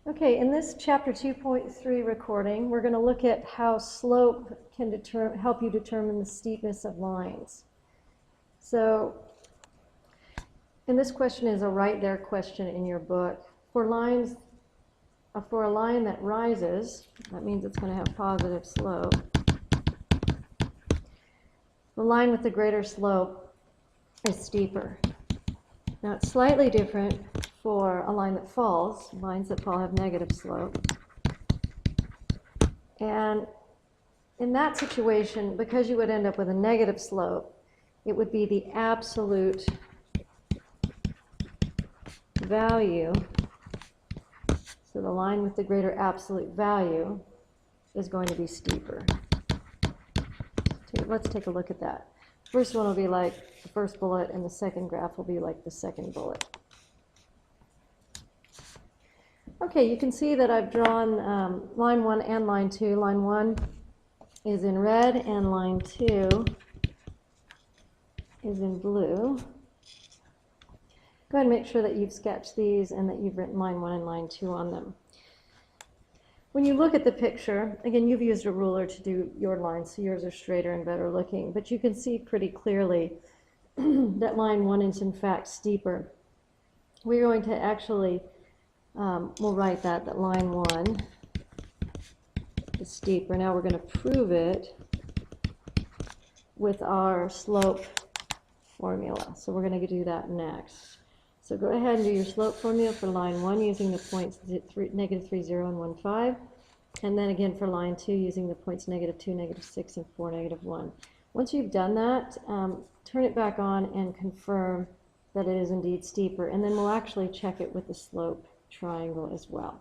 Okay, in this chapter 2.3 recording, we're going to look at how slope can help you determine the steepness of lines. So, and this question is a right there question in your book. For a line that rises, that means it's going to have positive slope. The line with the greater slope is steeper. Now it's slightly different for a line that falls. Lines that fall have negative slope. And in that situation, because you would end up with a negative slope, it would be the absolute value. So the line with the greater absolute value is going to be steeper. Let's take a look at that. First one will be like the first bullet, and the second graph will be like the second bullet. Okay, you can see that I've drawn line 1 and line 2. Line 1 is in red, and line 2 is in blue. Go ahead and make sure that you've sketched these and that you've written line 1 and line 2 on them. When you look at the picture, again, you've used a ruler to do your lines, so yours are straighter and better looking, but you can see pretty clearly that line 1 is in fact steeper. We're going to actually, we'll write that line 1 is steeper. Now we're going to prove it with our slope formula. So we're going to do that next. So go ahead and do your slope formula for line 1 using the points negative 3, 0, and 1, 5. And then again for line 2 using the points negative 2, negative 6, and 4, negative 1. Once you've done that, turn it back on and confirm that it is indeed steeper. And then we'll actually check it with the slope triangle as well.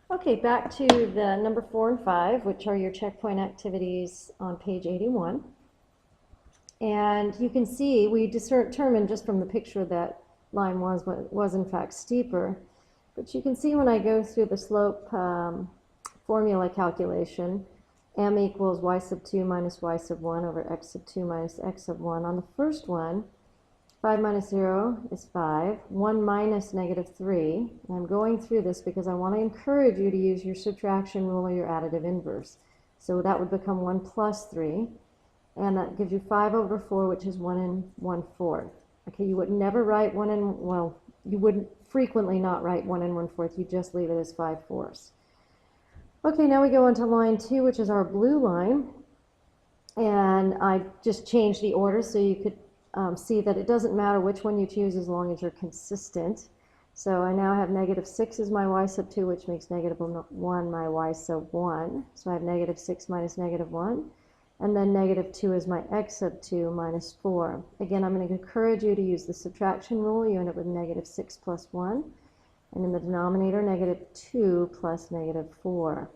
Okay, back to the number 4 and 5, which are your checkpoint activities on page 81. And you can see we determined just from the picture that line 1 was in fact steeper. But you can see when I go through the slope formula calculation, m equals y sub 2 minus y sub 1 over x sub 2 minus x sub 1. On the first one, 5 minus 0 is 5, 1 minus negative 3. And I'm going through this because I want to encourage you to use your subtraction rule or your additive inverse. So that would become 1 plus 3. And that gives you 5 over 4, which is 1 and 1/4. Okay, you would never write 1 and, well, you wouldn't frequently not write 1 and 1/4. You just leave it as 5/4. Okay, now we go on to line 2, which is our blue line. And I just changed the order so you could see that it doesn't matter which one you choose as long as you're consistent. So I now have negative 6 as my y sub 2, which makes negative 1 my y sub 1. So I have negative 6 minus negative 1. And then negative 2 is my x sub 2 minus 4. Again, I'm going to encourage you to use the subtraction rule. You end up with negative 6 plus 1. And in the denominator, negative 2 plus negative 4.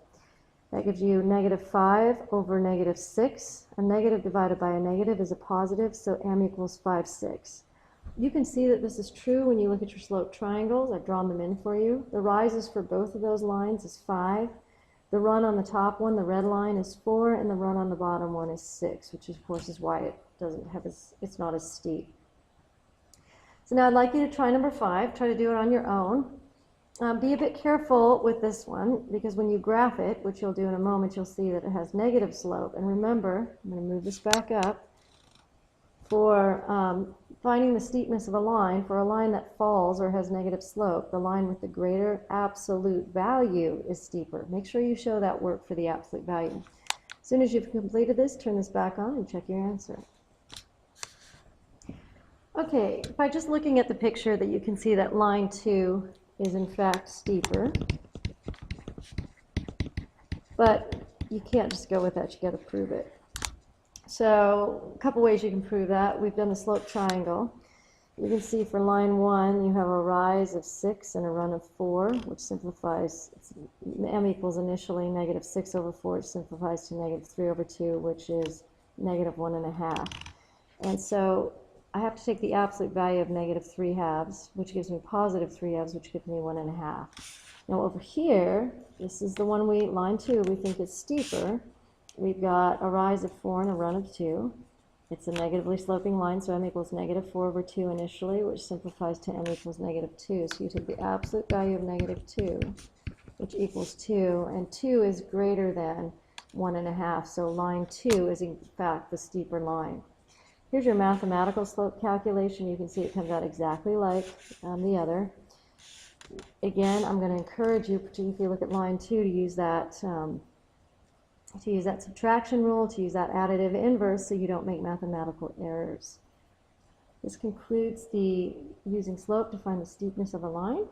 That gives you negative 5 over negative 6. A negative divided by a negative is a positive, so m equals 5, 6. You can see that this is true when you look at your slope triangles. I've drawn them in for you. The rises for both of those lines is 5. The run on the top one, the red line, is 4, and the run on the bottom one is 6, which of course is why it's not as steep. So now I'd like you to try number 5. Try to do it on your own. Be a bit careful with this one, because when you graph it, which you'll do in a moment, you'll see that it has negative slope. And remember, I'm going to move this back up, for finding the steepness of a line, for a line that falls or has negative slope, the line with the greater absolute value is steeper. Make sure you show that work for the absolute value. As soon as you've completed this, turn this back on and check your answer. Okay, by just looking at the picture that you can see that line 2 is in fact steeper. But you can't just go with that, you got to prove it. So a couple ways you can prove that. We've done the slope triangle. You can see for line 1 you have a rise of 6 and a run of 4, which simplifies, m equals initially negative 6 over 4, which simplifies to negative 3 over 2, which is negative 1.5. And so I have to take the absolute value of negative 3/2, which gives me positive 3/2, which gives me 1.5. Now over here, this is the one line 2, we think is steeper. We've got a rise of 4 and a run of 2. It's a negatively sloping line, so m equals -4/2 initially, which simplifies to m equals -2. So you take the absolute value of -2, which equals 2, and 2 is greater than 1.5, so line 2 is in fact the steeper line. Here's your mathematical slope calculation. You can see it comes out exactly like the other. Again, I'm going to encourage you, particularly if you look at line 2, to use that subtraction rule, to use that additive inverse so you don't make mathematical errors. This concludes the using slope to find the steepness of a line.